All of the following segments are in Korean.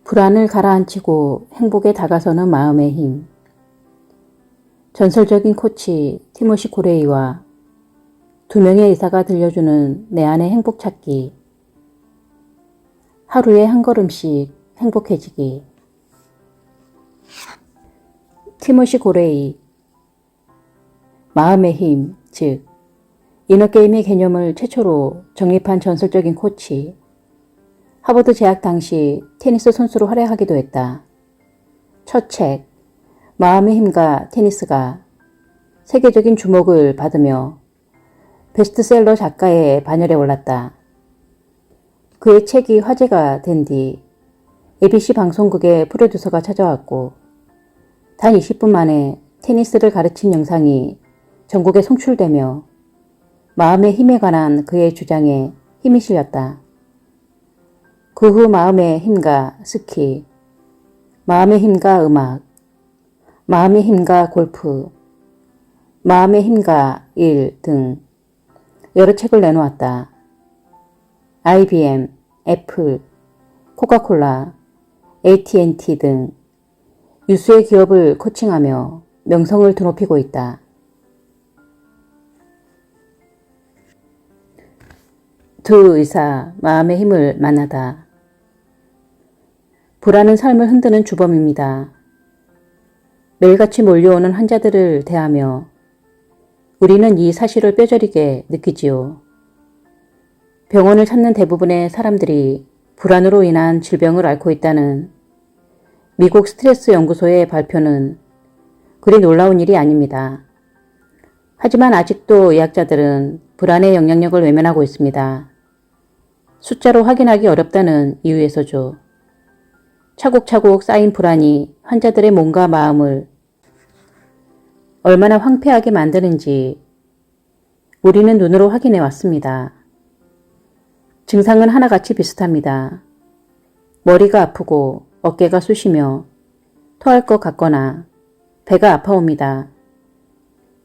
불안을 가라앉히고 행복에 다가서는 마음의 힘. 전설적인 코치 티모시 고레이와 두 명의 의사가 들려주는 내 안의 행복 찾기. 하루에 한 걸음씩 행복해지기. 티모시 고레이. 마음의 힘, 즉 이너게임의 개념을 최초로 정립한 전설적인 코치. 하버드 재학 당시 테니스 선수로 활약하기도 했다. 첫 책, 마음의 힘과 테니스가 세계적인 주목을 받으며 베스트셀러 작가의 반열에 올랐다. 그의 책이 화제가 된 뒤 ABC 방송국의 프로듀서가 찾아왔고 단 20분 만에 테니스를 가르친 영상이 전국에 송출되며 마음의 힘에 관한 그의 주장에 힘이 실렸다. 그 후 마음의 힘과 스키, 마음의 힘과 음악, 마음의 힘과 골프, 마음의 힘과 일 등 여러 책을 내놓았다. IBM, 애플, 코카콜라, AT&T 등 유수의 기업을 코칭하며 명성을 드높이고 있다. 두 의사, 마음의 힘을 만나다. 불안은 삶을 흔드는 주범입니다. 매일같이 몰려오는 환자들을 대하며 우리는 이 사실을 뼈저리게 느끼지요. 병원을 찾는 대부분의 사람들이 불안으로 인한 질병을 앓고 있다는 미국 스트레스 연구소의 발표는 그리 놀라운 일이 아닙니다. 하지만 아직도 의학자들은 불안의 영향력을 외면하고 있습니다. 숫자로 확인하기 어렵다는 이유에서죠. 차곡차곡 쌓인 불안이 환자들의 몸과 마음을 얼마나 황폐하게 만드는지 우리는 눈으로 확인해 왔습니다. 증상은 하나같이 비슷합니다. 머리가 아프고 어깨가 쑤시며 토할 것 같거나 배가 아파옵니다.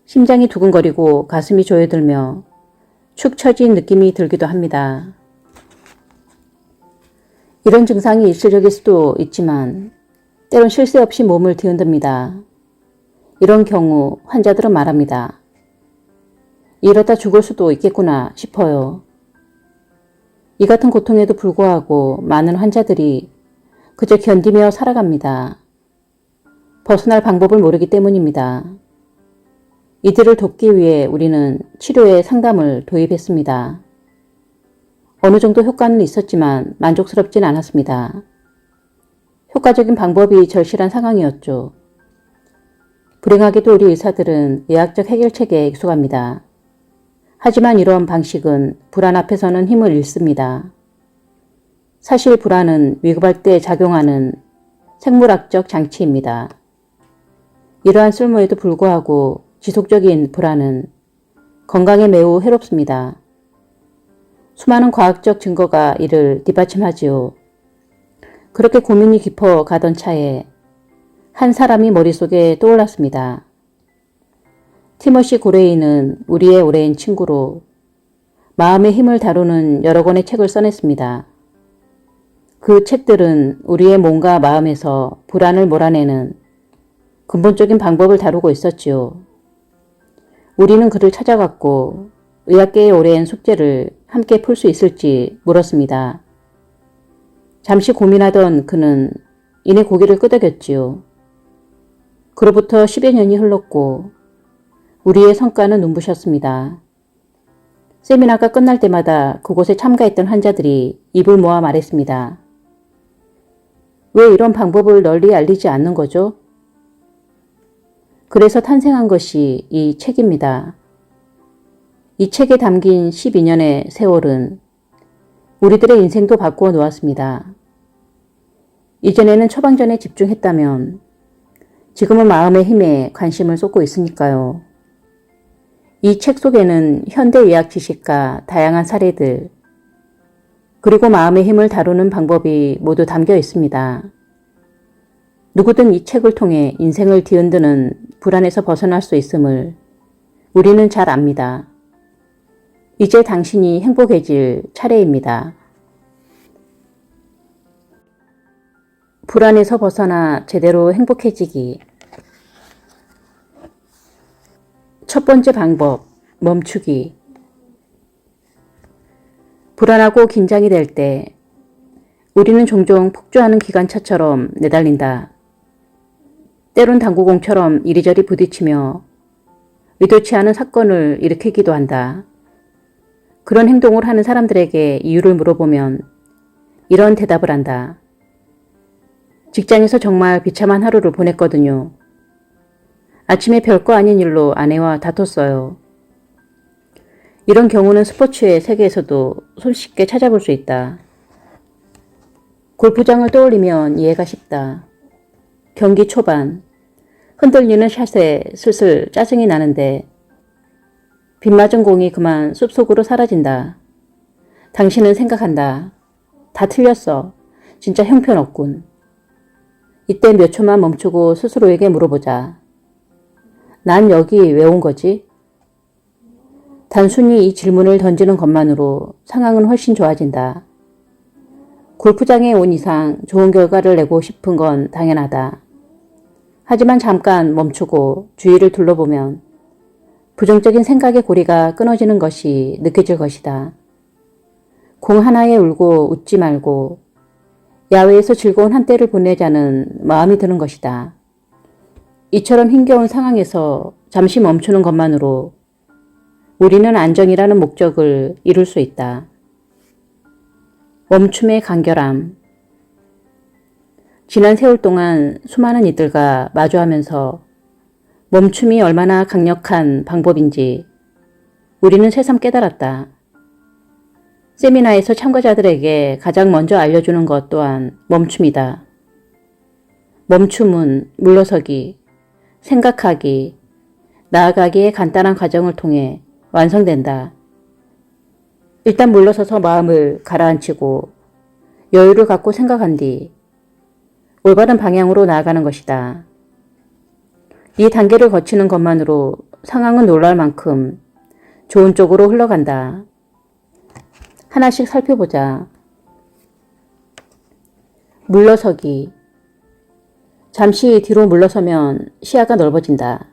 심장이 두근거리고 가슴이 조여들며 축 처진 느낌이 들기도 합니다. 이런 증상이 일시적일 수도 있지만 때론 쉴 새 없이 몸을 뒤흔듭니다. 이런 경우 환자들은 말합니다. 이러다 죽을 수도 있겠구나 싶어요. 이 같은 고통에도 불구하고 많은 환자들이 그저 견디며 살아갑니다. 벗어날 방법을 모르기 때문입니다. 이들을 돕기 위해 우리는 치료에 상담을 도입했습니다. 어느 정도 효과는 있었지만 만족스럽진 않았습니다. 효과적인 방법이 절실한 상황이었죠. 불행하게도 우리 의사들은 의학적 해결책에 익숙합니다. 하지만 이런 방식은 불안 앞에서는 힘을 잃습니다. 사실 불안은 위급할 때 작용하는 생물학적 장치입니다. 이러한 쓸모에도 불구하고 지속적인 불안은 건강에 매우 해롭습니다. 수많은 과학적 증거가 이를 뒷받침하지요. 그렇게 고민이 깊어 가던 차에 한 사람이 머릿속에 떠올랐습니다. 티모시 고레이는 우리의 오랜 친구로 마음의 힘을 다루는 여러 권의 책을 써냈습니다. 그 책들은 우리의 몸과 마음에서 불안을 몰아내는 근본적인 방법을 다루고 있었지요. 우리는 그를 찾아갔고 의학계의 오랜 숙제를 함께 풀 수 있을지 물었습니다. 잠시 고민하던 그는 이내 고개를 끄덕였지요. 그로부터 10여 년이 흘렀고 우리의 성과는 눈부셨습니다. 세미나가 끝날 때마다 그곳에 참가했던 환자들이 입을 모아 말했습니다. 왜 이런 방법을 널리 알리지 않는 거죠? 그래서 탄생한 것이 이 책입니다. 이 책에 담긴 12년의 세월은 우리들의 인생도 바꾸어 놓았습니다. 이전에는 처방전에 집중했다면 지금은 마음의 힘에 관심을 쏟고 있으니까요. 이 책 속에는 현대의학 지식과 다양한 사례들, 그리고 마음의 힘을 다루는 방법이 모두 담겨 있습니다. 누구든 이 책을 통해 인생을 뒤흔드는 불안에서 벗어날 수 있음을 우리는 잘 압니다. 이제 당신이 행복해질 차례입니다. 불안에서 벗어나 제대로 행복해지기. 첫 번째 방법, 멈추기. 불안하고 긴장이 될 때 우리는 종종 폭주하는 기관차처럼 내달린다. 때론 당구공처럼 이리저리 부딪히며 의도치 않은 사건을 일으키기도 한다. 그런 행동을 하는 사람들에게 이유를 물어보면 이런 대답을 한다. 직장에서 정말 비참한 하루를 보냈거든요. 아침에 별거 아닌 일로 아내와 다퉜어요. 이런 경우는 스포츠의 세계에서도 손쉽게 찾아볼 수 있다. 골프장을 떠올리면 이해가 쉽다. 경기 초반, 흔들리는 샷에 슬슬 짜증이 나는데 빗 맞은 공이 그만 숲속으로 사라진다. 당신은 생각한다. 다 틀렸어. 진짜 형편없군. 이때 몇 초만 멈추고 스스로에게 물어보자. 난 여기 왜 온 거지? 단순히 이 질문을 던지는 것만으로 상황은 훨씬 좋아진다. 골프장에 온 이상 좋은 결과를 내고 싶은 건 당연하다. 하지만 잠깐 멈추고 주위를 둘러보면 부정적인 생각의 고리가 끊어지는 것이 느껴질 것이다. 공 하나에 울고 웃지 말고 야외에서 즐거운 한때를 보내자는 마음이 드는 것이다. 이처럼 힘겨운 상황에서 잠시 멈추는 것만으로 우리는 안정이라는 목적을 이룰 수 있다. 멈춤의 간결함. 지난 세월 동안 수많은 이들과 마주하면서 멈춤이 얼마나 강력한 방법인지 우리는 새삼 깨달았다. 세미나에서 참가자들에게 가장 먼저 알려주는 것 또한 멈춤이다. 멈춤은 물러서기, 생각하기, 나아가기의 간단한 과정을 통해 완성된다. 일단 물러서서 마음을 가라앉히고 여유를 갖고 생각한 뒤 올바른 방향으로 나아가는 것이다. 이 단계를 거치는 것만으로 상황은 놀랄 만큼 좋은 쪽으로 흘러간다. 하나씩 살펴보자. 물러서기. 잠시 뒤로 물러서면 시야가 넓어진다.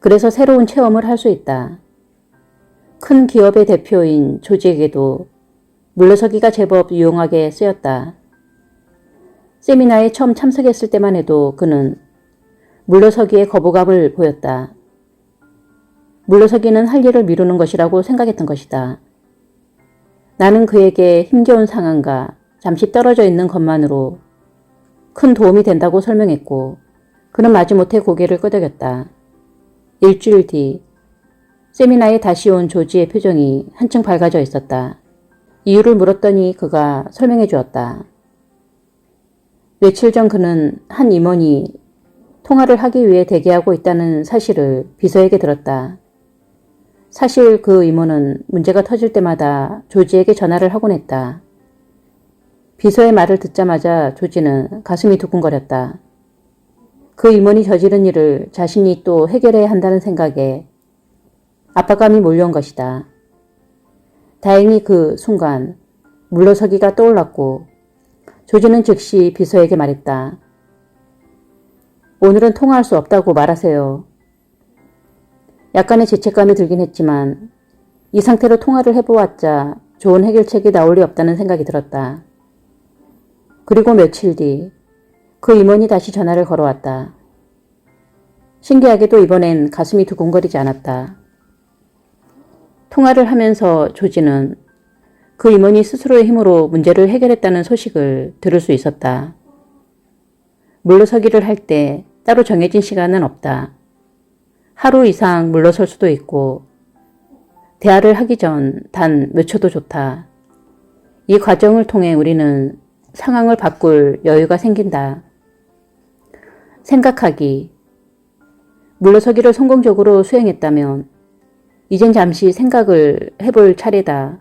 그래서 새로운 체험을 할 수 있다. 큰 기업의 대표인 조지에게도 물러서기가 제법 유용하게 쓰였다. 세미나에 처음 참석했을 때만 해도 그는 물러서기에 거부감을 보였다. 물러서기는 할 일을 미루는 것이라고 생각했던 것이다. 나는 그에게 힘겨운 상황과 잠시 떨어져 있는 것만으로 큰 도움이 된다고 설명했고 그는 마지못해 고개를 끄덕였다. 일주일 뒤 세미나에 다시 온 조지의 표정이 한층 밝아져 있었다. 이유를 물었더니 그가 설명해 주었다. 며칠 전 그는 한 임원이 통화를 하기 위해 대기하고 있다는 사실을 비서에게 들었다. 사실 그 임원은 문제가 터질 때마다 조지에게 전화를 하곤 했다. 비서의 말을 듣자마자 조지는 가슴이 두근거렸다. 그 임원이 저지른 일을 자신이 또 해결해야 한다는 생각에 압박감이 몰려온 것이다. 다행히 그 순간 물러서기가 떠올랐고 조지는 즉시 비서에게 말했다. 오늘은 통화할 수 없다고 말하세요. 약간의 죄책감이 들긴 했지만 이 상태로 통화를 해보았자 좋은 해결책이 나올 리 없다는 생각이 들었다. 그리고 며칠 뒤 그 임원이 다시 전화를 걸어왔다. 신기하게도 이번엔 가슴이 두근거리지 않았다. 통화를 하면서 조지는 그 임원이 스스로의 힘으로 문제를 해결했다는 소식을 들을 수 있었다. 물러서기를 할 때 따로 정해진 시간은 없다. 하루 이상 물러설 수도 있고 대화를 하기 전 단 몇 초도 좋다. 이 과정을 통해 우리는 상황을 바꿀 여유가 생긴다. 생각하기. 물러서기를 성공적으로 수행했다면 이젠 잠시 생각을 해볼 차례다.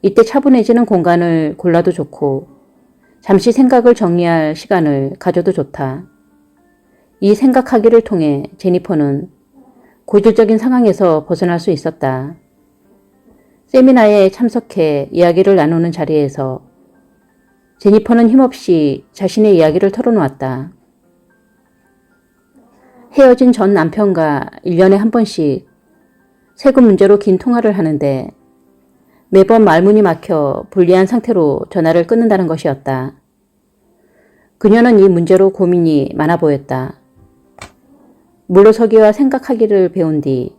이때 차분해지는 공간을 골라도 좋고 잠시 생각을 정리할 시간을 가져도 좋다. 이 생각하기를 통해 제니퍼는 고질적인 상황에서 벗어날 수 있었다. 세미나에 참석해 이야기를 나누는 자리에서 제니퍼는 힘없이 자신의 이야기를 털어놓았다. 헤어진 전 남편과 1년에 한 번씩 세금 문제로 긴 통화를 하는데 매번 말문이 막혀 불리한 상태로 전화를 끊는다는 것이었다. 그녀는 이 문제로 고민이 많아 보였다. 물러서기와 생각하기를 배운 뒤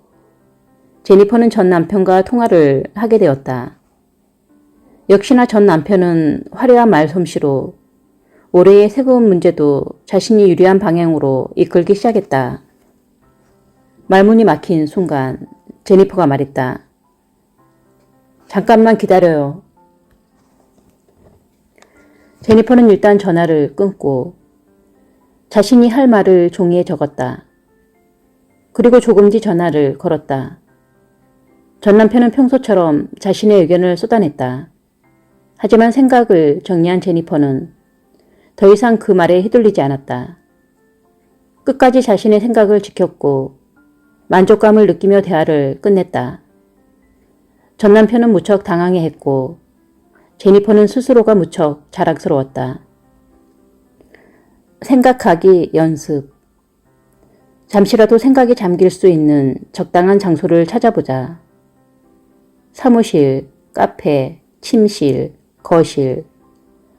제니퍼는 전 남편과 통화를 하게 되었다. 역시나 전 남편은 화려한 말솜씨로 올해의 세금 문제도 자신이 유리한 방향으로 이끌기 시작했다. 말문이 막힌 순간 제니퍼가 말했다. 잠깐만 기다려요. 제니퍼는 일단 전화를 끊고 자신이 할 말을 종이에 적었다. 그리고 조금 뒤 전화를 걸었다. 전 남편은 평소처럼 자신의 의견을 쏟아냈다. 하지만 생각을 정리한 제니퍼는 더 이상 그 말에 휘둘리지 않았다. 끝까지 자신의 생각을 지켰고 만족감을 느끼며 대화를 끝냈다. 전 남편은 무척 당황해했고 제니퍼는 스스로가 무척 자랑스러웠다. 생각하기 연습. 잠시라도 생각이 잠길 수 있는 적당한 장소를 찾아보자. 사무실, 카페, 침실, 거실,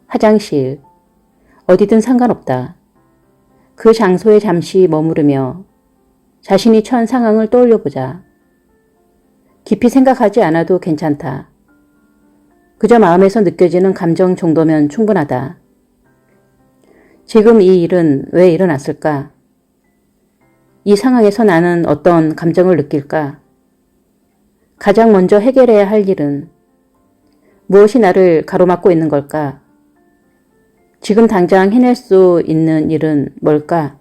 화장실, 어디든 상관없다. 그 장소에 잠시 머무르며 자신이 처한 상황을 떠올려보자. 깊이 생각하지 않아도 괜찮다. 그저 마음에서 느껴지는 감정 정도면 충분하다. 지금 이 일은 왜 일어났을까? 이 상황에서 나는 어떤 감정을 느낄까? 가장 먼저 해결해야 할 일은 무엇이 나를 가로막고 있는 걸까? 지금 당장 해낼 수 있는 일은 뭘까?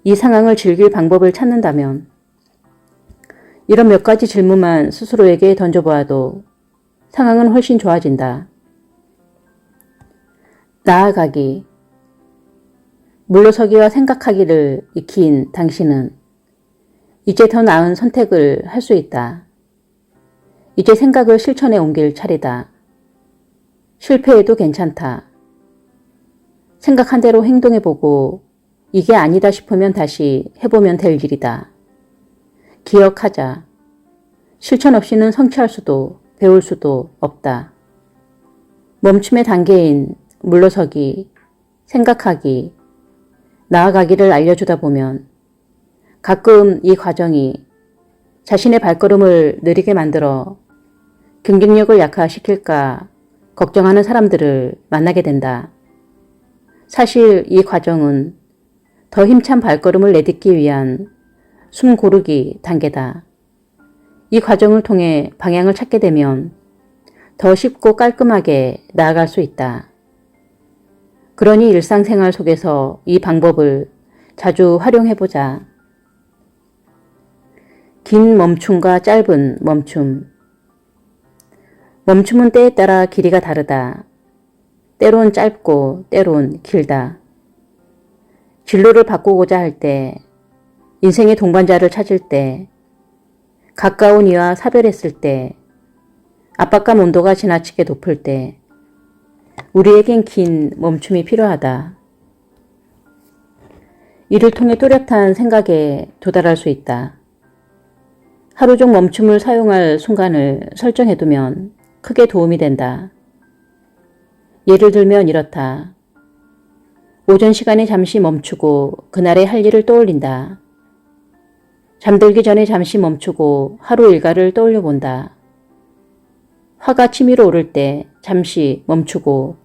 이 상황을 즐길 방법을 찾는다면 이런 몇 가지 질문만 스스로에게 던져보아도 상황은 훨씬 좋아진다. 나아가기. 물러서기와 생각하기를 익힌 당신은 이제 더 나은 선택을 할 수 있다. 이제 생각을 실천에 옮길 차례다. 실패해도 괜찮다. 생각한 대로 행동해보고 이게 아니다 싶으면 다시 해보면 될 일이다. 기억하자. 실천 없이는 성취할 수도 배울 수도 없다. 멈춤의 단계인 물러서기, 생각하기, 나아가기를 알려주다 보면 가끔 이 과정이 자신의 발걸음을 느리게 만들어 경쟁력을 약화시킬까 걱정하는 사람들을 만나게 된다. 사실 이 과정은 더 힘찬 발걸음을 내딛기 위한 숨 고르기 단계다. 이 과정을 통해 방향을 찾게 되면 더 쉽고 깔끔하게 나아갈 수 있다. 그러니 일상생활 속에서 이 방법을 자주 활용해보자. 긴 멈춤과 짧은 멈춤. 멈춤은 때에 따라 길이가 다르다. 때론 짧고 때론 길다. 진로를 바꾸고자 할 때, 인생의 동반자를 찾을 때, 가까운 이와 사별했을 때, 압박감 온도가 지나치게 높을 때, 우리에겐 긴 멈춤이 필요하다. 이를 통해 또렷한 생각에 도달할 수 있다. 하루 종 멈춤을 사용할 순간을 설정해두면 크게 도움이 된다. 예를 들면 이렇다. 오전 시간에 잠시 멈추고 그날의 할 일을 떠올린다. 잠들기 전에 잠시 멈추고 하루 일과를 떠올려 본다. 화가 치밀어 오를 때 잠시 멈추고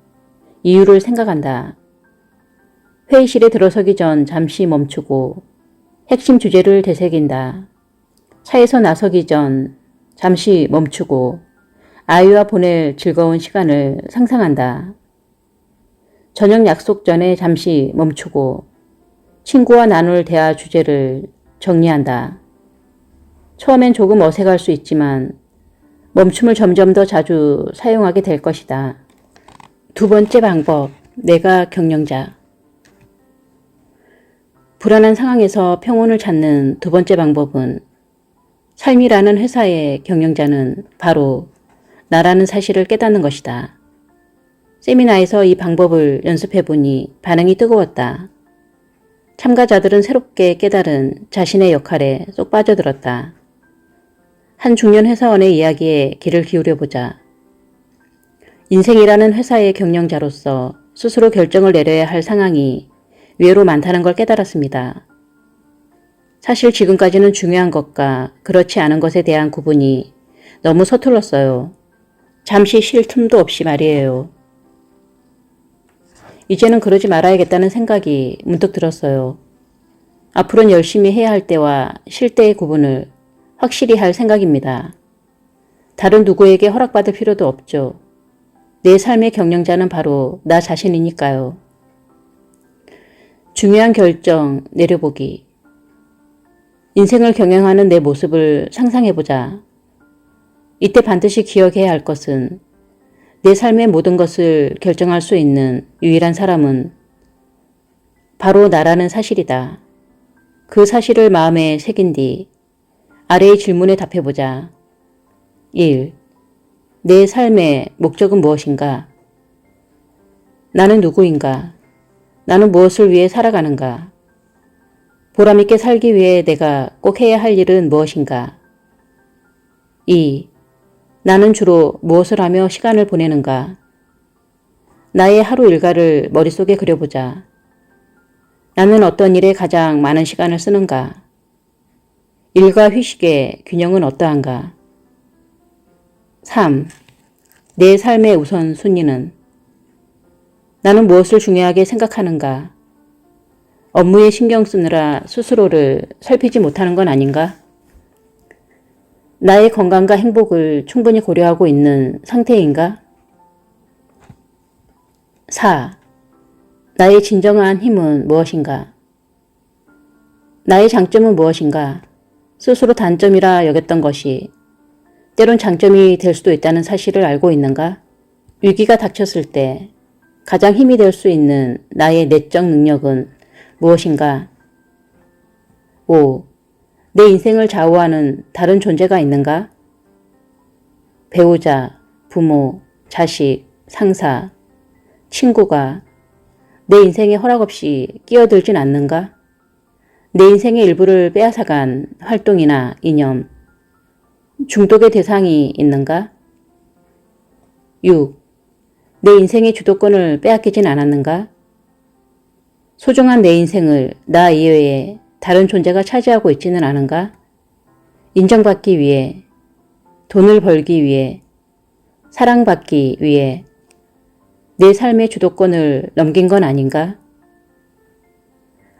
이유를 생각한다. 회의실에 들어서기 전 잠시 멈추고 핵심 주제를 되새긴다. 차에서 나서기 전 잠시 멈추고 아이와 보낼 즐거운 시간을 상상한다. 저녁 약속 전에 잠시 멈추고 친구와 나눌 대화 주제를 정리한다. 처음엔 조금 어색할 수 있지만 멈춤을 점점 더 자주 사용하게 될 것이다. 두 번째 방법, 내가 경영자. 불안한 상황에서 평온을 찾는 두 번째 방법은 삶이라는 회사의 경영자는 바로 나라는 사실을 깨닫는 것이다. 세미나에서 이 방법을 연습해보니 반응이 뜨거웠다. 참가자들은 새롭게 깨달은 자신의 역할에 쏙 빠져들었다. 한 중년 회사원의 이야기에 귀를 기울여보자. 인생이라는 회사의 경영자로서 스스로 결정을 내려야 할 상황이 의외로 많다는 걸 깨달았습니다. 사실 지금까지는 중요한 것과 그렇지 않은 것에 대한 구분이 너무 서툴렀어요. 잠시 쉴 틈도 없이 말이에요. 이제는 그러지 말아야겠다는 생각이 문득 들었어요. 앞으로는 열심히 해야 할 때와 쉴 때의 구분을 확실히 할 생각입니다. 다른 누구에게 허락받을 필요도 없죠. 내 삶의 경영자는 바로 나 자신이니까요. 중요한 결정 내려보기. 인생을 경영하는 내 모습을 상상해보자. 이때 반드시 기억해야 할 것은 내 삶의 모든 것을 결정할 수 있는 유일한 사람은 바로 나라는 사실이다. 그 사실을 마음에 새긴 뒤 아래의 질문에 답해보자. 1. 내 삶의 목적은 무엇인가? 나는 누구인가? 나는 무엇을 위해 살아가는가? 보람있게 살기 위해 내가 꼭 해야 할 일은 무엇인가? 2. 나는 주로 무엇을 하며 시간을 보내는가? 나의 하루 일과를 머릿속에 그려보자. 나는 어떤 일에 가장 많은 시간을 쓰는가? 일과 휴식의 균형은 어떠한가? 3. 내 삶의 우선순위는? 나는 무엇을 중요하게 생각하는가? 업무에 신경 쓰느라 스스로를 살피지 못하는 건 아닌가? 나의 건강과 행복을 충분히 고려하고 있는 상태인가? 4. 나의 진정한 힘은 무엇인가? 나의 장점은 무엇인가? 스스로 단점이라 여겼던 것이 때론 장점이 될 수도 있다는 사실을 알고 있는가? 위기가 닥쳤을 때 가장 힘이 될 수 있는 나의 내적 능력은 무엇인가? 5. 내 인생을 좌우하는 다른 존재가 있는가? 배우자, 부모, 자식, 상사, 친구가 내 인생에 허락 없이 끼어들진 않는가? 내 인생의 일부를 빼앗아간 활동이나 이념, 중독의 대상이 있는가? 6. 내 인생의 주도권을 빼앗기진 않았는가? 소중한 내 인생을 나 이외에 다른 존재가 차지하고 있지는 않은가? 인정받기 위해, 돈을 벌기 위해, 사랑받기 위해 내 삶의 주도권을 넘긴 건 아닌가?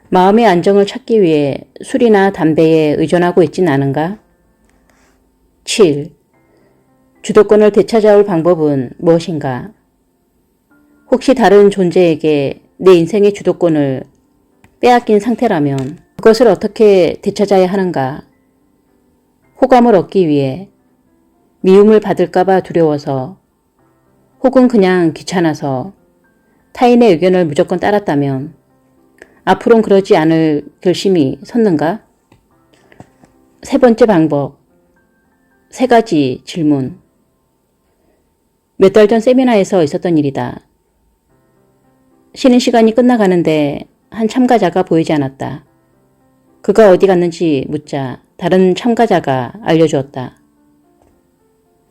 마음의 안정을 찾기 위해 술이나 담배에 의존하고 있진 않은가? 7. 주도권을 되찾아올 방법은 무엇인가? 혹시 다른 존재에게 내 인생의 주도권을 빼앗긴 상태라면 그것을 어떻게 되찾아야 하는가? 호감을 얻기 위해, 미움을 받을까봐 두려워서, 혹은 그냥 귀찮아서 타인의 의견을 무조건 따랐다면 앞으로는 그러지 않을 결심이 섰는가? 세 번째 방법, 3가지 질문. 몇 달 전 세미나에서 있었던 일이다. 쉬는 시간이 끝나가는데 한 참가자가 보이지 않았다. 그가 어디 갔는지 묻자 다른 참가자가 알려주었다.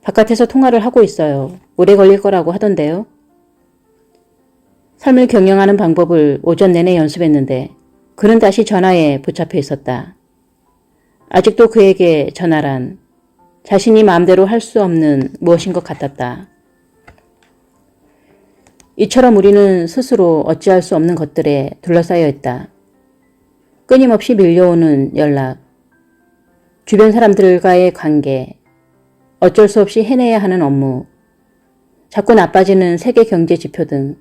바깥에서 통화를 하고 있어요. 오래 걸릴 거라고 하던데요. 삶을 경영하는 방법을 오전 내내 연습했는데 그는 다시 전화에 붙잡혀 있었다. 아직도 그에게 전화란 자신이 마음대로 할 수 없는 무엇인 것 같았다. 이처럼 우리는 스스로 어찌할 수 없는 것들에 둘러싸여 있다. 끊임없이 밀려오는 연락, 주변 사람들과의 관계, 어쩔 수 없이 해내야 하는 업무, 자꾸 나빠지는 세계 경제 지표 등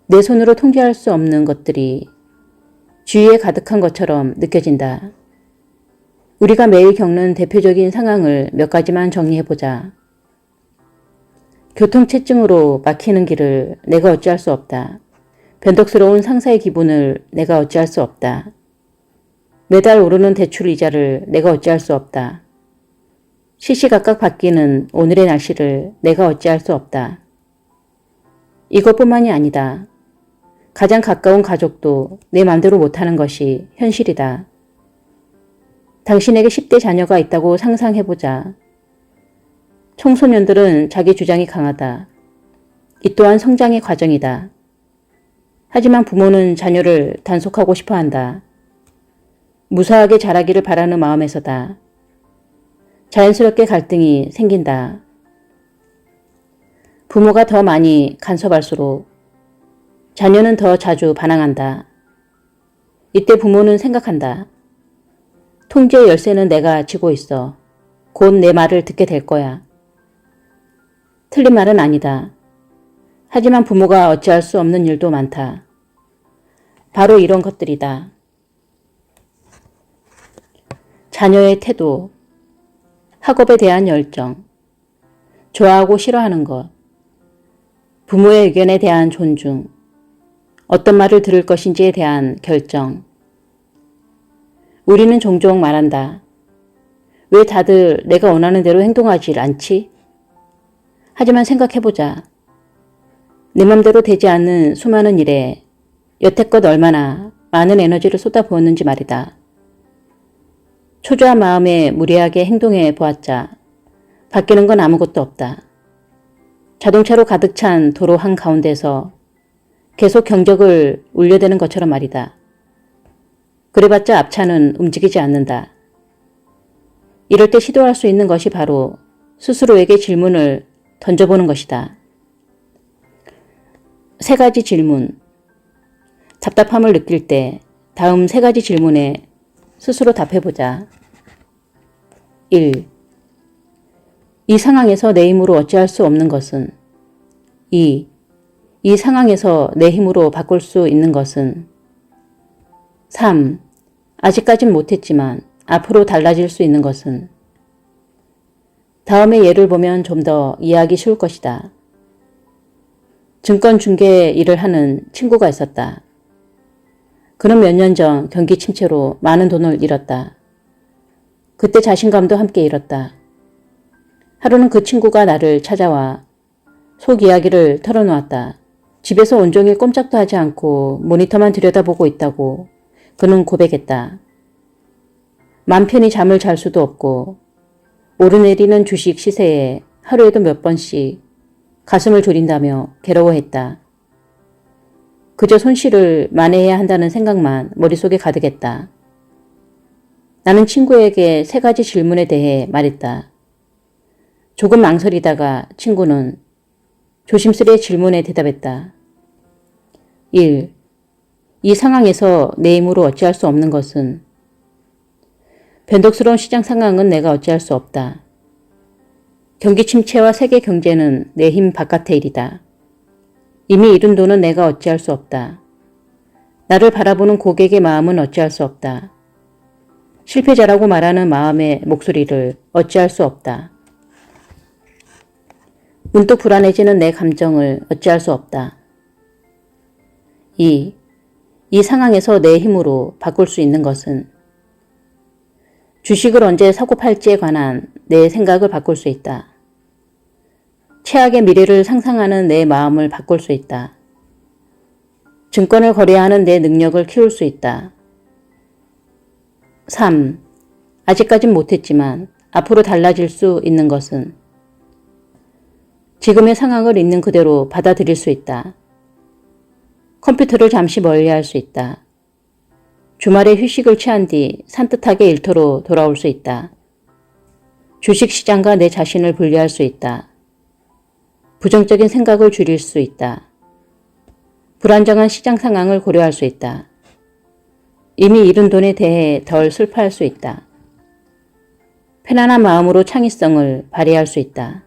내 손으로 통제할 수 없는 것들이 주위에 가득한 것처럼 느껴진다. 우리가 매일 겪는 대표적인 상황을 몇 가지만 정리해보자. 교통체증으로 막히는 길을 내가 어찌할 수 없다. 변덕스러운 상사의 기분을 내가 어찌할 수 없다. 매달 오르는 대출 이자를 내가 어찌할 수 없다. 시시각각 바뀌는 오늘의 날씨를 내가 어찌할 수 없다. 이것뿐만이 아니다. 가장 가까운 가족도 내 맘대로 못하는 것이 현실이다. 당신에게 10대 자녀가 있다고 상상해보자. 청소년들은 자기 주장이 강하다. 이 또한 성장의 과정이다. 하지만 부모는 자녀를 단속하고 싶어 한다. 무사하게 자라기를 바라는 마음에서다. 자연스럽게 갈등이 생긴다. 부모가 더 많이 간섭할수록 자녀는 더 자주 반항한다. 이때 부모는 생각한다. 통제의 열쇠는 내가 쥐고 있어. 곧 내 말을 듣게 될 거야. 틀린 말은 아니다. 하지만 부모가 어찌할 수 없는 일도 많다. 바로 이런 것들이다. 자녀의 태도, 학업에 대한 열정, 좋아하고 싫어하는 것, 부모의 의견에 대한 존중, 어떤 말을 들을 것인지에 대한 결정. 우리는 종종 말한다. 왜 다들 내가 원하는 대로 행동하질 않지? 하지만 생각해보자. 내 맘대로 되지 않는 수많은 일에 여태껏 얼마나 많은 에너지를 쏟아부었는지 말이다. 초조한 마음에 무리하게 행동해 보았자 바뀌는 건 아무것도 없다. 자동차로 가득 찬 도로 한가운데서 계속 경적을 울려대는 것처럼 말이다. 그래봤자 앞차는 움직이지 않는다. 이럴 때 시도할 수 있는 것이 바로 스스로에게 질문을 던져보는 것이다. 3가지 질문. 답답함을 느낄 때 다음 3가지 질문에 스스로 답해보자. 1. 이 상황에서 내 힘으로 어찌할 수 없는 것은? 2. 이 상황에서 내 힘으로 바꿀 수 있는 것은? 3. 아직까진 못했지만 앞으로 달라질 수 있는 것은? 다음의 예를 보면 좀 더 이해하기 쉬울 것이다. 증권 중개 일을 하는 친구가 있었다. 그는 몇 년 전 경기 침체로 많은 돈을 잃었다. 그때 자신감도 함께 잃었다. 하루는 그 친구가 나를 찾아와 속 이야기를 털어놓았다. 집에서 온종일 꼼짝도 하지 않고 모니터만 들여다보고 있다고 그는 고백했다. 맘 편히 잠을 잘 수도 없고 오르내리는 주식 시세에 하루에도 몇 번씩 가슴을 졸인다며 괴로워했다. 그저 손실을 만회해야 한다는 생각만 머릿속에 가득했다. 나는 친구에게 3가지 질문에 대해 말했다. 조금 망설이다가 친구는 조심스레 질문에 대답했다. 1. 이 상황에서 내 힘으로 어찌할 수 없는 것은? 변덕스러운 시장 상황은 내가 어찌할 수 없다. 경기 침체와 세계 경제는 내 힘 바깥의 일이다. 이미 잃은 돈은 내가 어찌할 수 없다. 나를 바라보는 고객의 마음은 어찌할 수 없다. 실패자라고 말하는 마음의 목소리를 어찌할 수 없다. 문득 불안해지는 내 감정을 어찌할 수 없다. 2. 이 상황에서 내 힘으로 바꿀 수 있는 것은? 주식을 언제 사고 팔지에 관한 내 생각을 바꿀 수 있다. 최악의 미래를 상상하는 내 마음을 바꿀 수 있다. 증권을 거래하는 내 능력을 키울 수 있다. 3. 아직까진 못했지만 앞으로 달라질 수 있는 것은? 지금의 상황을 있는 그대로 받아들일 수 있다. 컴퓨터를 잠시 멀리할 수 있다. 주말에 휴식을 취한 뒤 산뜻하게 일터로 돌아올 수 있다. 주식시장과 내 자신을 분리할 수 있다. 부정적인 생각을 줄일 수 있다. 불안정한 시장 상황을 고려할 수 있다. 이미 잃은 돈에 대해 덜 슬퍼할 수 있다. 편안한 마음으로 창의성을 발휘할 수 있다.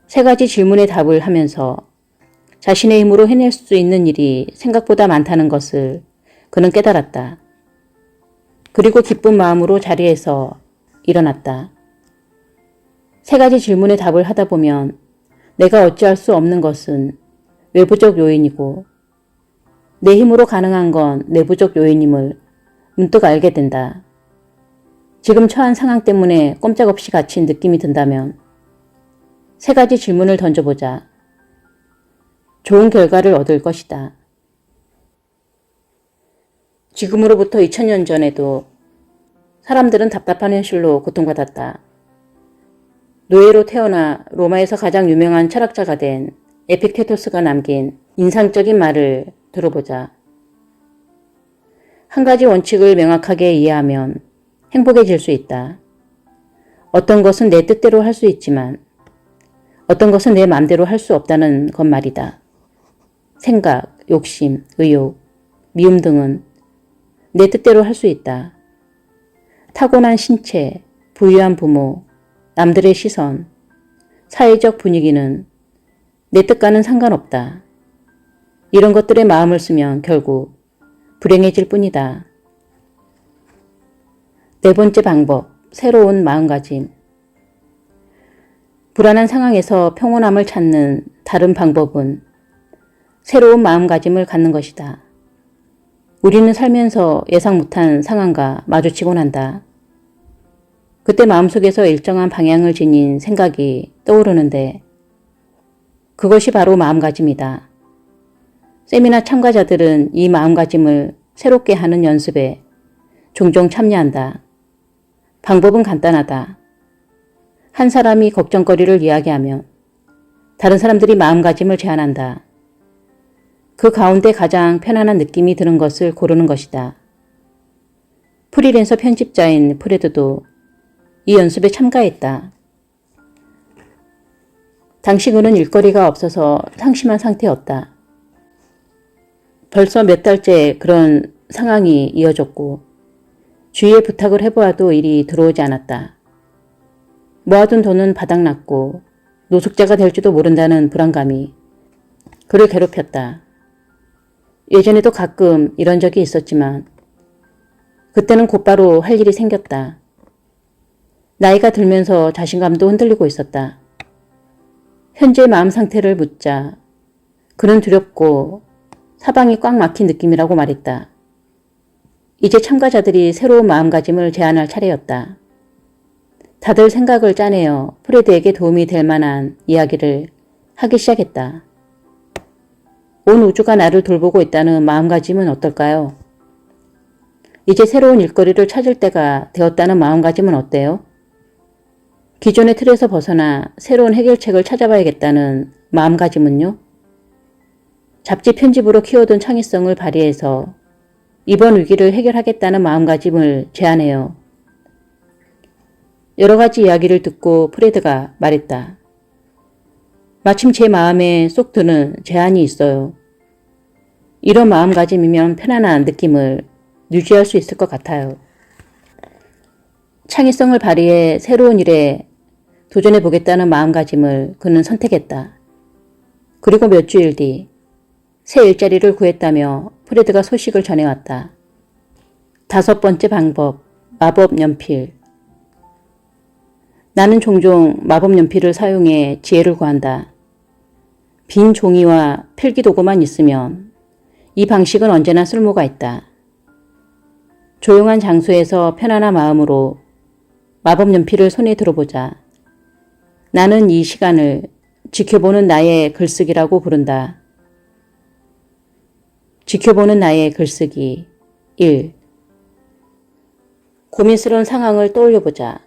3가지 질문에 답을 하면서 자신의 힘으로 해낼 수 있는 일이 생각보다 많다는 것을 그는 깨달았다. 그리고 기쁜 마음으로 자리에서 일어났다. 3가지 질문에 답을 하다 보면 내가 어찌할 수 없는 것은 외부적 요인이고 내 힘으로 가능한 건 내부적 요인임을 문득 알게 된다. 지금 처한 상황 때문에 꼼짝없이 갇힌 느낌이 든다면 3가지 질문을 던져보자. 좋은 결과를 얻을 것이다. 지금으로부터 2000년 전에도 사람들은 답답한 현실로 고통받았다. 노예로 태어나 로마에서 가장 유명한 철학자가 된 에픽테토스가 남긴 인상적인 말을 들어보자. 한 가지 원칙을 명확하게 이해하면 행복해질 수 있다. 어떤 것은 내 뜻대로 할 수 있지만 어떤 것은 내 마음대로 할 수 없다는 것 말이다. 생각, 욕심, 의욕, 미움 등은 내 뜻대로 할 수 있다. 타고난 신체, 부유한 부모, 남들의 시선, 사회적 분위기는 내 뜻과는 상관없다. 이런 것들에 마음을 쓰면 결국 불행해질 뿐이다. 네 번째 방법, 새로운 마음가짐. 불안한 상황에서 평온함을 찾는 다른 방법은 새로운 마음가짐을 갖는 것이다. 우리는 살면서 예상 못한 상황과 마주치곤 한다. 그때 마음속에서 일정한 방향을 지닌 생각이 떠오르는데 그것이 바로 마음가짐이다. 세미나 참가자들은 이 마음가짐을 새롭게 하는 연습에 종종 참여한다. 방법은 간단하다. 한 사람이 걱정거리를 이야기하면 다른 사람들이 마음가짐을 제안한다. 그 가운데 가장 편안한 느낌이 드는 것을 고르는 것이다. 프리랜서 편집자인 프레드도 이 연습에 참가했다. 당시 그는 일거리가 없어서 상심한 상태였다. 벌써 몇 달째 그런 상황이 이어졌고 주위에 부탁을 해보아도 일이 들어오지 않았다. 모아둔 돈은 바닥났고 노숙자가 될지도 모른다는 불안감이 그를 괴롭혔다. 예전에도 가끔 이런 적이 있었지만 그때는 곧바로 할 일이 생겼다. 나이가 들면서 자신감도 흔들리고 있었다. 현재 마음 상태를 묻자 그는 두렵고 사방이 꽉 막힌 느낌이라고 말했다. 이제 참가자들이 새로운 마음가짐을 제안할 차례였다. 다들 생각을 짜내어 프레드에게 도움이 될 만한 이야기를 하기 시작했다. 온 우주가 나를 돌보고 있다는 마음가짐은 어떨까요? 이제 새로운 일거리를 찾을 때가 되었다는 마음가짐은 어때요? 기존의 틀에서 벗어나 새로운 해결책을 찾아봐야겠다는 마음가짐은요? 잡지 편집으로 키워둔 창의성을 발휘해서 이번 위기를 해결하겠다는 마음가짐을 제안해요. 여러 가지 이야기를 듣고 프레드가 말했다. 마침 제 마음에 쏙 드는 제안이 있어요. 이런 마음가짐이면 편안한 느낌을 유지할 수 있을 것 같아요. 창의성을 발휘해 새로운 일에 도전해보겠다는 마음가짐을 그는 선택했다. 그리고 몇 주일 뒤 새 일자리를 구했다며 프레드가 소식을 전해왔다. 다섯 번째 방법, 마법 연필. 나는 종종 마법 연필을 사용해 지혜를 구한다. 빈 종이와 필기도구만 있으면 이 방식은 언제나 쓸모가 있다. 조용한 장소에서 편안한 마음으로 마법 연필을 손에 들어보자. 나는 이 시간을 지켜보는 나의 글쓰기라고 부른다. 지켜보는 나의 글쓰기 1. 고민스러운 상황을 떠올려보자.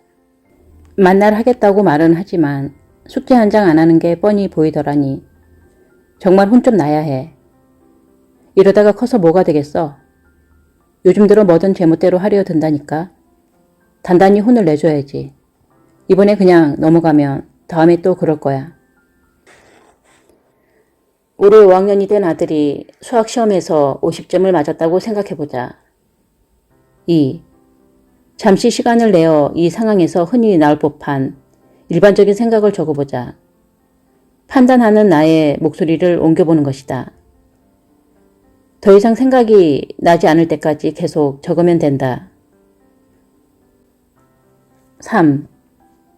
만날 하겠다고 말은 하지만 숙제 한 장 안 하는 게 뻔히 보이더라니. 정말 혼 좀 나야 해. 이러다가 커서 뭐가 되겠어. 요즘 들어 뭐든 제멋대로 하려 든다니까. 단단히 혼을 내줘야지. 이번에 그냥 넘어가면 다음에 또 그럴 거야. 올해 5학년이 된 아들이 수학시험에서 50점을 맞았다고 생각해보자. 2. 잠시 시간을 내어 이 상황에서 흔히 나올 법한 일반적인 생각을 적어보자. 판단하는 나의 목소리를 옮겨보는 것이다. 더 이상 생각이 나지 않을 때까지 계속 적으면 된다. 3.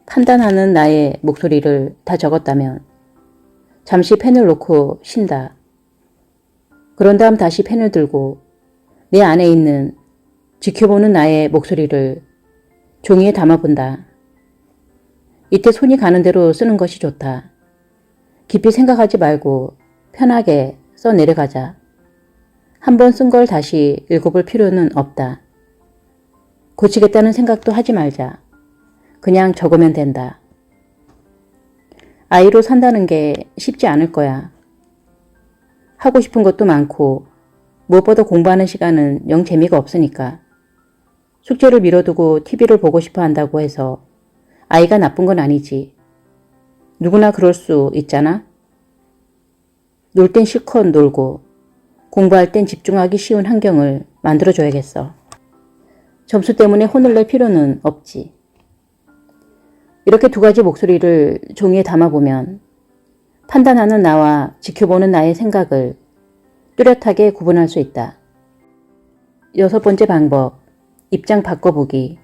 판단하는 나의 목소리를 다 적었다면 잠시 펜을 놓고 쉰다. 그런 다음 다시 펜을 들고 내 안에 있는 지켜보는 나의 목소리를 종이에 담아본다. 이때 손이 가는 대로 쓰는 것이 좋다. 깊이 생각하지 말고 편하게 써 내려가자. 한 번 쓴 걸 다시 읽어볼 필요는 없다. 고치겠다는 생각도 하지 말자. 그냥 적으면 된다. 아이로 산다는 게 쉽지 않을 거야. 하고 싶은 것도 많고 무엇보다 공부하는 시간은 영 재미가 없으니까. 숙제를 미뤄두고 TV를 보고 싶어 한다고 해서 아이가 나쁜 건 아니지. 누구나 그럴 수 있잖아. 놀 땐 실컷 놀고 공부할 땐 집중하기 쉬운 환경을 만들어줘야겠어. 점수 때문에 혼을 낼 필요는 없지. 이렇게 두 가지 목소리를 종이에 담아보면 판단하는 나와 지켜보는 나의 생각을 뚜렷하게 구분할 수 있다. 6번째 방법, 입장 바꿔보기.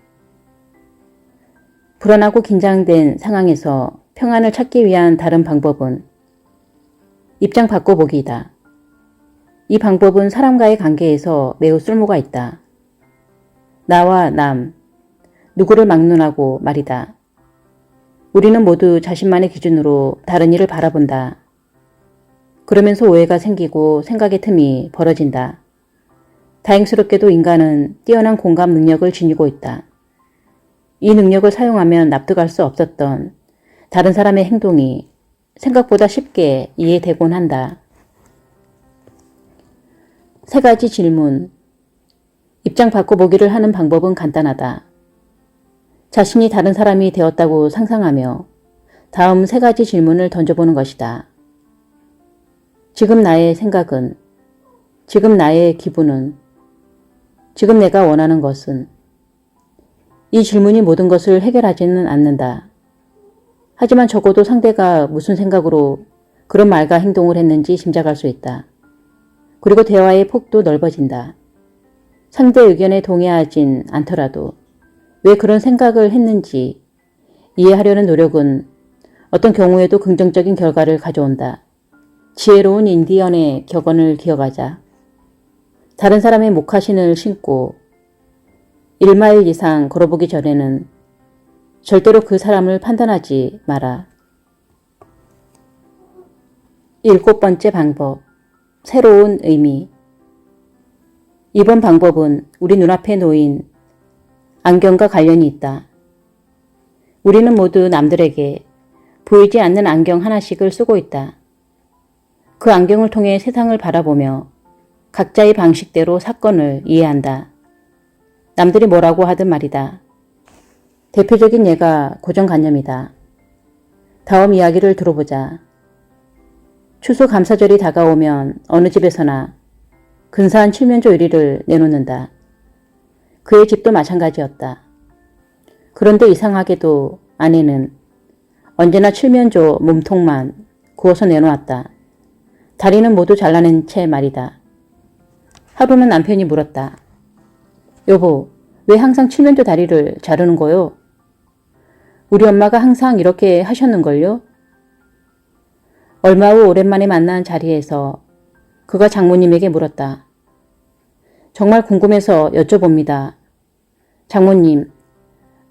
불안하고 긴장된 상황에서 평안을 찾기 위한 다른 방법은 입장 바꿔보기이다. 이 방법은 사람과의 관계에서 매우 쓸모가 있다. 나와 남, 누구를 막론하고 말이다. 우리는 모두 자신만의 기준으로 다른 이를 바라본다. 그러면서 오해가 생기고 생각의 틈이 벌어진다. 다행스럽게도 인간은 뛰어난 공감 능력을 지니고 있다. 이 능력을 사용하면 납득할 수 없었던 다른 사람의 행동이 생각보다 쉽게 이해되곤 한다. 3가지 질문. 입장 바꿔보기를 하는 방법은 간단하다. 자신이 다른 사람이 되었다고 상상하며 다음 3가지 질문을 던져보는 것이다. 지금 나의 생각은? 지금 나의 기분은? 지금 내가 원하는 것은? 이 질문이 모든 것을 해결하지는 않는다. 하지만 적어도 상대가 무슨 생각으로 그런 말과 행동을 했는지 짐작할 수 있다. 그리고 대화의 폭도 넓어진다. 상대 의견에 동의하진 않더라도 왜 그런 생각을 했는지 이해하려는 노력은 어떤 경우에도 긍정적인 결과를 가져온다. 지혜로운 인디언의 격언을 기억하자. 다른 사람의 목화신을 신고 1마일 이상 걸어보기 전에는 절대로 그 사람을 판단하지 마라. 7번째 방법, 새로운 의미. 이번 방법은 우리 눈앞에 놓인 안경과 관련이 있다. 우리는 모두 남들에게 보이지 않는 안경 하나씩을 쓰고 있다. 그 안경을 통해 세상을 바라보며 각자의 방식대로 사건을 이해한다. 남들이 뭐라고 하든 말이다. 대표적인 예가 고정관념이다. 다음 이야기를 들어보자. 추수감사절이 다가오면 어느 집에서나 근사한 칠면조 요리를 내놓는다. 그의 집도 마찬가지였다. 그런데 이상하게도 아내는 언제나 칠면조 몸통만 구워서 내놓았다. 다리는 모두 잘라낸 채 말이다. 하루는 남편이 물었다. 여보, 왜 항상 칠면조 다리를 자르는 거요? 우리 엄마가 항상 이렇게 하셨는걸요? 얼마 후 오랜만에 만난 자리에서 그가 장모님에게 물었다. 정말 궁금해서 여쭤봅니다. 장모님,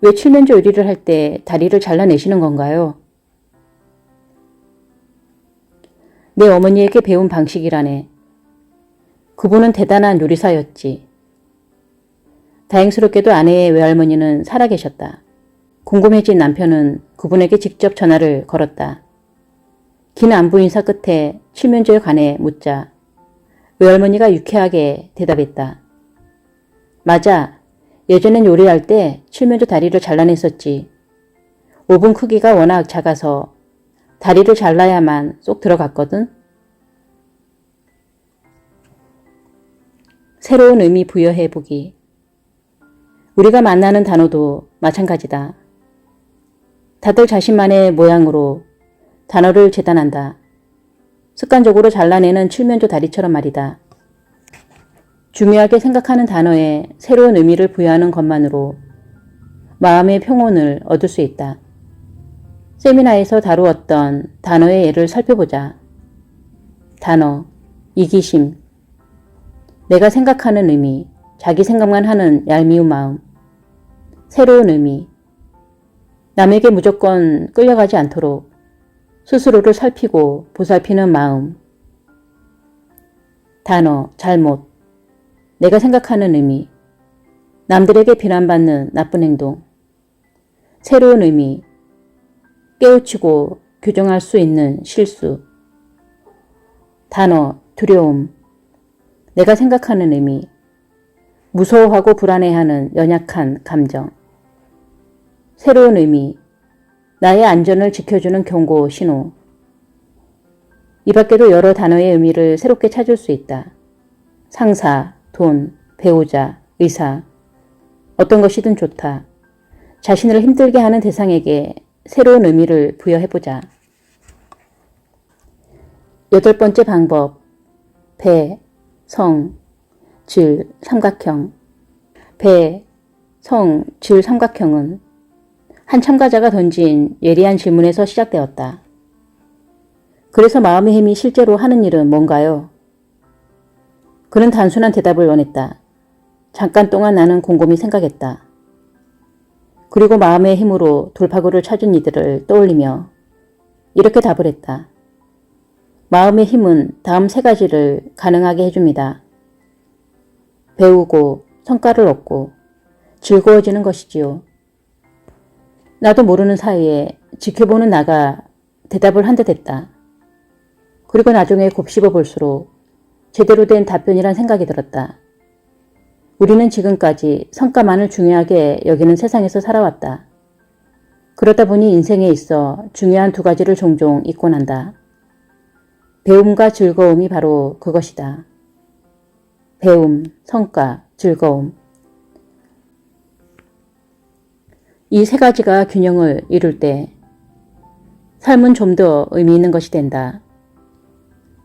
왜 칠면조 요리를 할 때 다리를 잘라내시는 건가요? 내 어머니에게 배운 방식이라네. 그분은 대단한 요리사였지. 다행스럽게도 아내의 외할머니는 살아계셨다. 궁금해진 남편은 그분에게 직접 전화를 걸었다. 긴 안부 인사 끝에 칠면조에 관해 묻자 외할머니가 유쾌하게 대답했다. 맞아. 예전엔 요리할 때 칠면조 다리를 잘라냈었지. 오븐 크기가 워낙 작아서 다리를 잘라야만 쏙 들어갔거든. 새로운 의미 부여해보기. 우리가 만나는 단어도 마찬가지다. 다들 자신만의 모양으로 단어를 재단한다. 습관적으로 잘라내는 칠면조 다리처럼 말이다. 중요하게 생각하는 단어에 새로운 의미를 부여하는 것만으로 마음의 평온을 얻을 수 있다. 세미나에서 다루었던 단어의 예를 살펴보자. 단어, 이기심. 내가 생각하는 의미, 자기 생각만 하는 얄미운 마음. 새로운 의미. 남에게 무조건 끌려가지 않도록 스스로를 살피고 보살피는 마음. 단어, 잘못, 내가 생각하는 의미, 남들에게 비난받는 나쁜 행동, 새로운 의미, 깨우치고 규정할 수 있는 실수, 단어, 두려움, 내가 생각하는 의미, 무서워하고 불안해하는 연약한 감정, 새로운 의미, 나의 안전을 지켜주는 경고 신호. 이 밖에도 여러 단어의 의미를 새롭게 찾을 수 있다. 상사, 돈, 배우자, 의사, 어떤 것이든 좋다. 자신을 힘들게 하는 대상에게 새로운 의미를 부여해보자. 8번째 방법. 배, 성, 질, 삼각형. 배, 성, 질, 삼각형은 한 참가자가 던진 예리한 질문에서 시작되었다. 그래서 마음의 힘이 실제로 하는 일은 뭔가요? 그는 단순한 대답을 원했다. 잠깐 동안 나는 곰곰이 생각했다. 그리고 마음의 힘으로 돌파구를 찾은 이들을 떠올리며 이렇게 답을 했다. 마음의 힘은 다음 3가지를 가능하게 해줍니다. 배우고 성과를 얻고 즐거워지는 것이지요. 나도 모르는 사이에 지켜보는 나가 대답을 한 듯 했다. 그리고 나중에 곱씹어 볼수록 제대로 된 답변이란 생각이 들었다. 우리는 지금까지 성과만을 중요하게 여기는 세상에서 살아왔다. 그러다 보니 인생에 있어 중요한 2가지를 종종 잊곤 한다. 배움과 즐거움이 바로 그것이다. 배움, 성과, 즐거움. 이 3가지가 균형을 이룰 때 삶은 좀 더 의미 있는 것이 된다.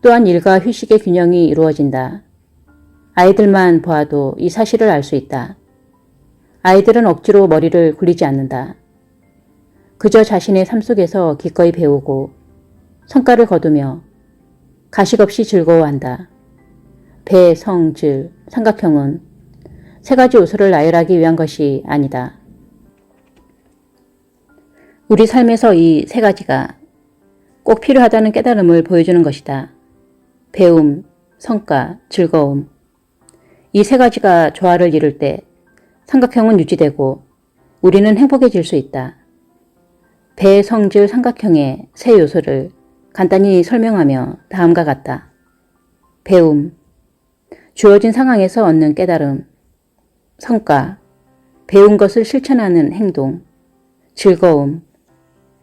또한 일과 휴식의 균형이 이루어진다. 아이들만 보아도 이 사실을 알 수 있다. 아이들은 억지로 머리를 굴리지 않는다. 그저 자신의 삶 속에서 기꺼이 배우고 성과를 거두며 가식 없이 즐거워한다. 배, 성, 질, 삼각형은 3가지 요소를 나열하기 위한 것이 아니다. 우리 삶에서 이 3가지가 꼭 필요하다는 깨달음을 보여주는 것이다. 배움, 성과, 즐거움. 이 3가지가 조화를 이룰 때 삼각형은 유지되고 우리는 행복해질 수 있다. 배, 성, 질, 삼각형의 3 요소를 간단히 설명하며 다음과 같다. 배움, 주어진 상황에서 얻는 깨달음. 성과, 배운 것을 실천하는 행동. 즐거움,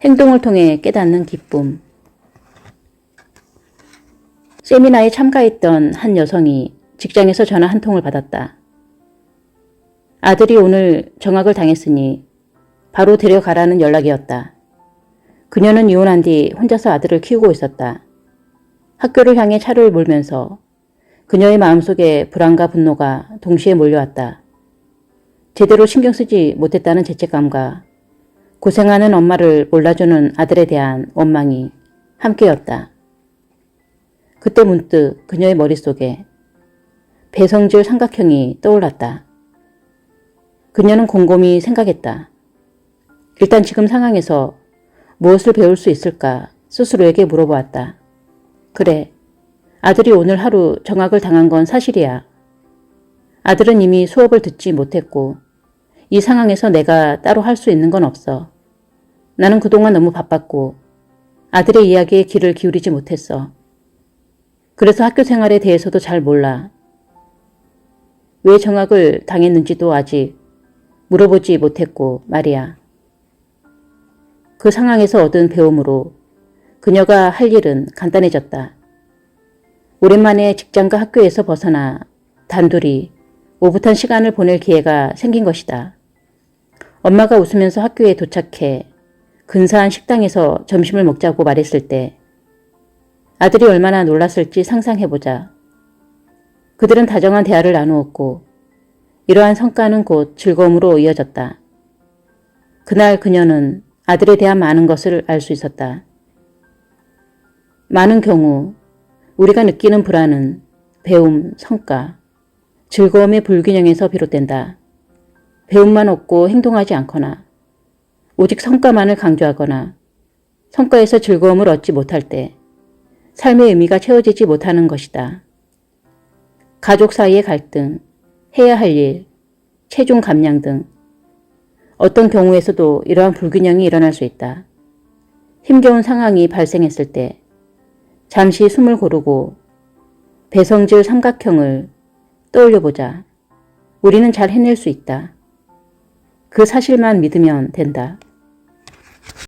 행동을 통해 깨닫는 기쁨. 세미나에 참가했던 한 여성이 직장에서 전화 한 통을 받았다. 아들이 오늘 정학을 당했으니 바로 데려가라는 연락이었다. 그녀는 이혼한 뒤 혼자서 아들을 키우고 있었다. 학교를 향해 차를 몰면서 그녀의 마음속에 불안과 분노가 동시에 몰려왔다. 제대로 신경 쓰지 못했다는 죄책감과 고생하는 엄마를 몰라주는 아들에 대한 원망이 함께였다. 그때 문득 그녀의 머릿속에 배성질 삼각형이 떠올랐다. 그녀는 곰곰이 생각했다. 일단 지금 상황에서 무엇을 배울 수 있을까 스스로에게 물어보았다. 그래, 아들이 오늘 하루 정학을 당한 건 사실이야. 아들은 이미 수업을 듣지 못했고 이 상황에서 내가 따로 할 수 있는 건 없어. 나는 그동안 너무 바빴고 아들의 이야기에 귀를 기울이지 못했어. 그래서 학교 생활에 대해서도 잘 몰라. 왜 정학을 당했는지도 아직 물어보지 못했고 말이야. 그 상황에서 얻은 배움으로 그녀가 할 일은 간단해졌다. 오랜만에 직장과 학교에서 벗어나 단둘이 오붓한 시간을 보낼 기회가 생긴 것이다. 엄마가 웃으면서 학교에 도착해 근사한 식당에서 점심을 먹자고 말했을 때 아들이 얼마나 놀랐을지 상상해보자. 그들은 다정한 대화를 나누었고 이러한 성과는 곧 즐거움으로 이어졌다. 그날 그녀는 아들에 대한 많은 것을 알 수 있었다. 많은 경우 우리가 느끼는 불안은 배움, 성과, 즐거움의 불균형에서 비롯된다. 배움만 얻고 행동하지 않거나 오직 성과만을 강조하거나 성과에서 즐거움을 얻지 못할 때 삶의 의미가 채워지지 못하는 것이다. 가족 사이의 갈등, 해야 할 일, 체중 감량 등 어떤 경우에서도 이러한 불균형이 일어날 수 있다. 힘겨운 상황이 발생했을 때 잠시 숨을 고르고 배성질 삼각형을 떠올려보자. 우리는 잘 해낼 수 있다. 그 사실만 믿으면 된다.